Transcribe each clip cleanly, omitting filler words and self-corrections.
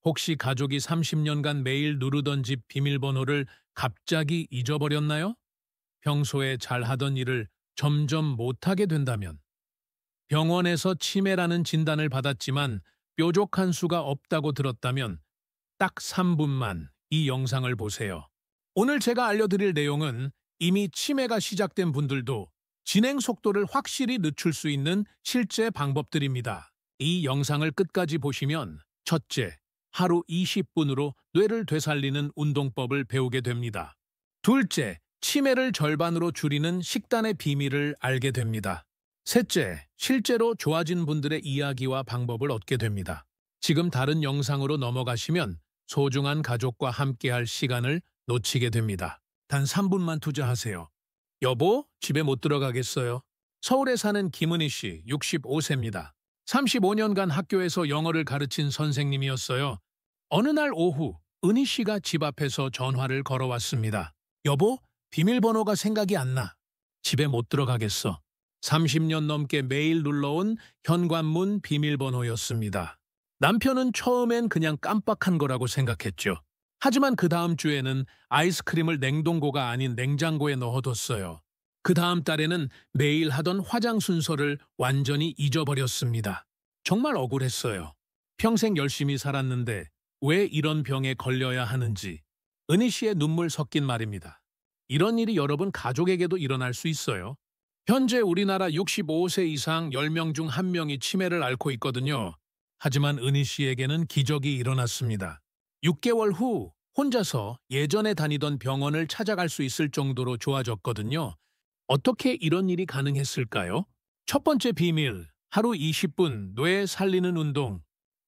혹시 가족이 30년간 매일 누르던 집 비밀번호를 갑자기 잊어버렸나요? 평소에 잘하던 일을 점점 못하게 된다면, 병원에서 치매라는 진단을 받았지만 뾰족한 수가 없다고 들었다면 딱 3분만 이 영상을 보세요. 오늘 제가 알려드릴 내용은 이미 치매가 시작된 분들도 진행 속도를 확실히 늦출 수 있는 실제 방법들입니다. 이 영상을 끝까지 보시면 첫째, 하루 20분으로 뇌를 되살리는 운동법을 배우게 됩니다. 둘째, 치매를 절반으로 줄이는 식단의 비밀을 알게 됩니다. 셋째, 실제로 좋아진 분들의 이야기와 방법을 얻게 됩니다. 지금 다른 영상으로 넘어가시면 소중한 가족과 함께할 시간을 놓치게 됩니다. 단 3분만 투자하세요. 여보, 집에 못 들어가겠어요. 서울에 사는 김은희 씨, 65세입니다. 35년간 학교에서 영어를 가르친 선생님이었어요. 어느 날 오후, 은희 씨가 집 앞에서 전화를 걸어왔습니다. 여보, 비밀번호가 생각이 안 나. 집에 못 들어가겠어. 30년 넘게 매일 눌러온 현관문 비밀번호였습니다. 남편은 처음엔 그냥 깜빡한 거라고 생각했죠. 하지만 그 다음 주에는 아이스크림을 냉동고가 아닌 냉장고에 넣어뒀어요. 그 다음 달에는 매일 하던 화장 순서를 완전히 잊어버렸습니다. 정말 억울했어요. 평생 열심히 살았는데 왜 이런 병에 걸려야 하는지. 은희 씨의 눈물 섞인 말입니다. 이런 일이 여러분 가족에게도 일어날 수 있어요. 현재 우리나라 65세 이상 10명 중 1명이 치매를 앓고 있거든요. 하지만 은희 씨에게는 기적이 일어났습니다. 6개월 후 혼자서 예전에 다니던 병원을 찾아갈 수 있을 정도로 좋아졌거든요. 어떻게 이런 일이 가능했을까요? 첫 번째 비밀, 하루 20분 뇌 살리는 운동.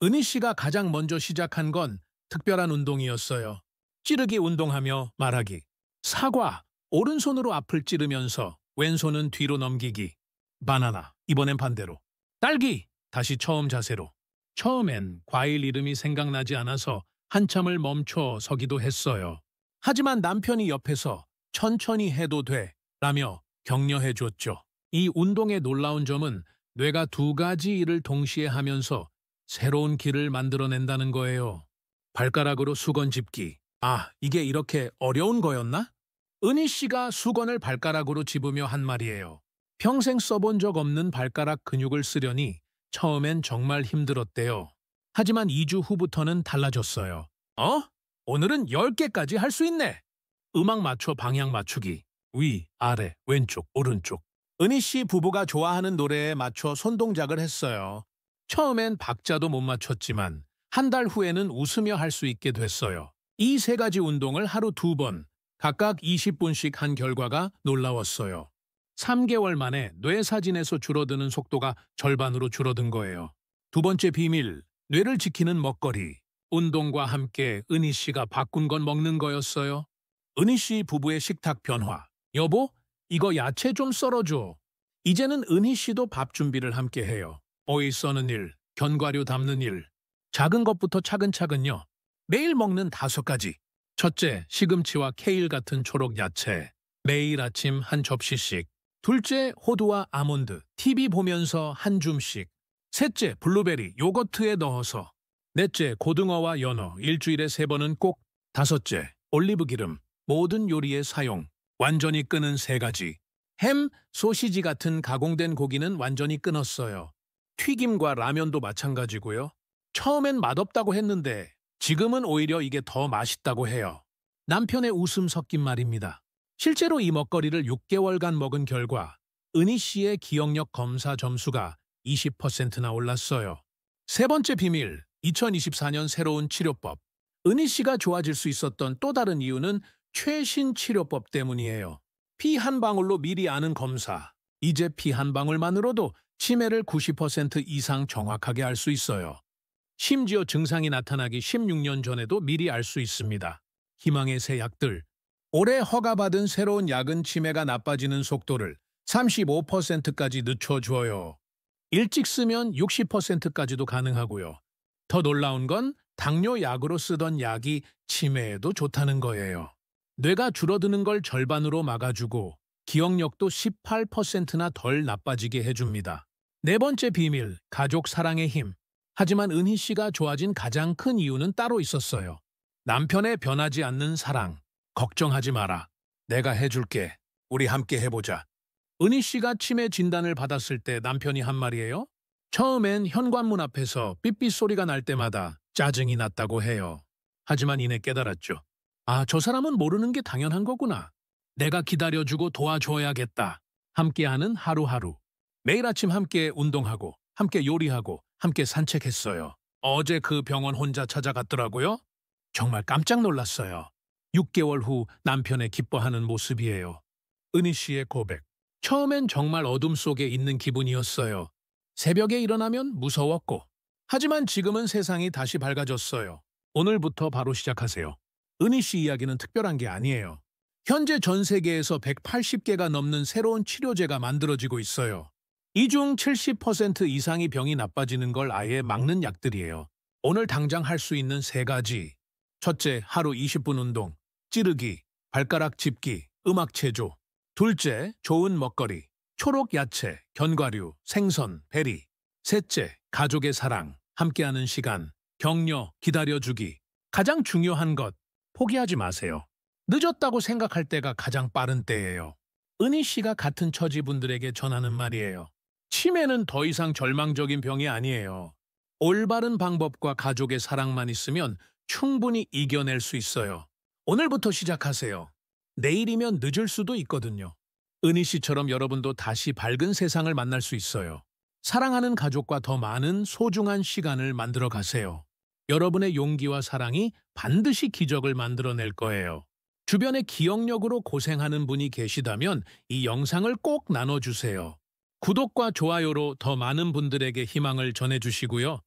은희 씨가 가장 먼저 시작한 건 특별한 운동이었어요. 찌르기 운동하며 말하기. 사과, 오른손으로 앞을 찌르면서 왼손은 뒤로 넘기기. 바나나, 이번엔 반대로. 딸기, 다시 처음 자세로. 처음엔 과일 이름이 생각나지 않아서 한참을 멈춰 서기도 했어요. 하지만 남편이 옆에서 천천히 해도 돼 라며 격려해 줬죠. 이 운동의 놀라운 점은 뇌가 두 가지 일을 동시에 하면서 새로운 길을 만들어낸다는 거예요. 발가락으로 수건 집기. 아, 이게 이렇게 어려운 거였나? 은희 씨가 수건을 발가락으로 집으며 한 말이에요. 평생 써본 적 없는 발가락 근육을 쓰려니 처음엔 정말 힘들었대요. 하지만 2주 후부터는 달라졌어요. 오늘은 10개까지 할 수 있네. 음악 맞춰 방향 맞추기. 위, 아래, 왼쪽, 오른쪽. 은희 씨 부부가 좋아하는 노래에 맞춰 손동작을 했어요. 처음엔 박자도 못 맞췄지만 한 달 후에는 웃으며 할 수 있게 됐어요. 이 세 가지 운동을 하루 2번, 각각 20분씩 한 결과가 놀라웠어요. 3개월 만에 뇌 사진에서 줄어드는 속도가 절반으로 줄어든 거예요. 두 번째 비밀, 뇌를 지키는 먹거리. 운동과 함께 은희 씨가 바꾼 건 먹는 거였어요. 은희 씨 부부의 식탁 변화. 여보, 이거 야채 좀 썰어줘. 이제는 은희 씨도 밥 준비를 함께 해요. 오이 써는 일, 견과류 담는 일. 작은 것부터 차근차근요. 매일 먹는 5가지. 첫째, 시금치와 케일 같은 초록 야채. 매일 아침 한 접시씩. 둘째, 호두와 아몬드. TV 보면서 한 줌씩. 셋째, 블루베리, 요거트에 넣어서. 넷째, 고등어와 연어. 일주일에 3번은 꼭. 다섯째, 올리브 기름. 모든 요리에 사용. 완전히 끊은 3가지. 햄, 소시지 같은 가공된 고기는 완전히 끊었어요. 튀김과 라면도 마찬가지고요. 처음엔 맛없다고 했는데 지금은 오히려 이게 더 맛있다고 해요. 남편의 웃음 섞인 말입니다. 실제로 이 먹거리를 6개월간 먹은 결과 은희 씨의 기억력 검사 점수가 20%나 올랐어요. 세 번째 비밀, 2024년 새로운 치료법. 은희 씨가 좋아질 수 있었던 또 다른 이유는 최신 치료법 때문이에요. 피 한 방울로 미리 아는 검사. 이제 피 한 방울만으로도 치매를 90% 이상 정확하게 알 수 있어요. 심지어 증상이 나타나기 16년 전에도 미리 알 수 있습니다. 희망의 새 약들. 올해 허가받은 새로운 약은 치매가 나빠지는 속도를 35%까지 늦춰줘요. 일찍 쓰면 60%까지도 가능하고요. 더 놀라운 건 당뇨 약으로 쓰던 약이 치매에도 좋다는 거예요. 뇌가 줄어드는 걸 절반으로 막아주고 기억력도 18%나 덜 나빠지게 해줍니다. 네 번째 비밀, 가족 사랑의 힘. 하지만 은희 씨가 좋아진 가장 큰 이유는 따로 있었어요. 남편의 변하지 않는 사랑. 걱정하지 마라. 내가 해줄게. 우리 함께 해보자. 은희 씨가 치매 진단을 받았을 때 남편이 한 말이에요. 처음엔 현관문 앞에서 삐삐 소리가 날 때마다 짜증이 났다고 해요. 하지만 이내 깨달았죠. 아, 저 사람은 모르는 게 당연한 거구나. 내가 기다려주고 도와줘야겠다. 함께하는 하루하루. 매일 아침 함께 운동하고, 함께 요리하고, 함께 산책했어요. 어제 그 병원 혼자 찾아갔더라고요. 정말 깜짝 놀랐어요. 6개월 후 남편의 기뻐하는 모습이에요. 은희 씨의 고백. 처음엔 정말 어둠 속에 있는 기분이었어요. 새벽에 일어나면 무서웠고. 하지만 지금은 세상이 다시 밝아졌어요. 오늘부터 바로 시작하세요. 은희 씨 이야기는 특별한 게 아니에요. 현재 전 세계에서 180개가 넘는 새로운 치료제가 만들어지고 있어요. 이 중 70% 이상이 병이 나빠지는 걸 아예 막는 약들이에요. 오늘 당장 할 수 있는 3가지. 첫째, 하루 20분 운동, 찌르기, 발가락 짚기, 음악 체조. 둘째, 좋은 먹거리, 초록 야채, 견과류, 생선, 베리. 셋째, 가족의 사랑, 함께하는 시간, 격려, 기다려주기. 가장 중요한 것, 포기하지 마세요. 늦었다고 생각할 때가 가장 빠른 때예요. 은희 씨가 같은 처지분들에게 전하는 말이에요. 치매는 더 이상 절망적인 병이 아니에요. 올바른 방법과 가족의 사랑만 있으면 충분히 이겨낼 수 있어요. 오늘부터 시작하세요. 내일이면 늦을 수도 있거든요. 은희 씨처럼 여러분도 다시 밝은 세상을 만날 수 있어요. 사랑하는 가족과 더 많은 소중한 시간을 만들어 가세요. 여러분의 용기와 사랑이 반드시 기적을 만들어낼 거예요. 주변에 기억력으로 고생하는 분이 계시다면 이 영상을 꼭 나눠주세요. 구독과 좋아요로 더 많은 분들에게 희망을 전해주시고요.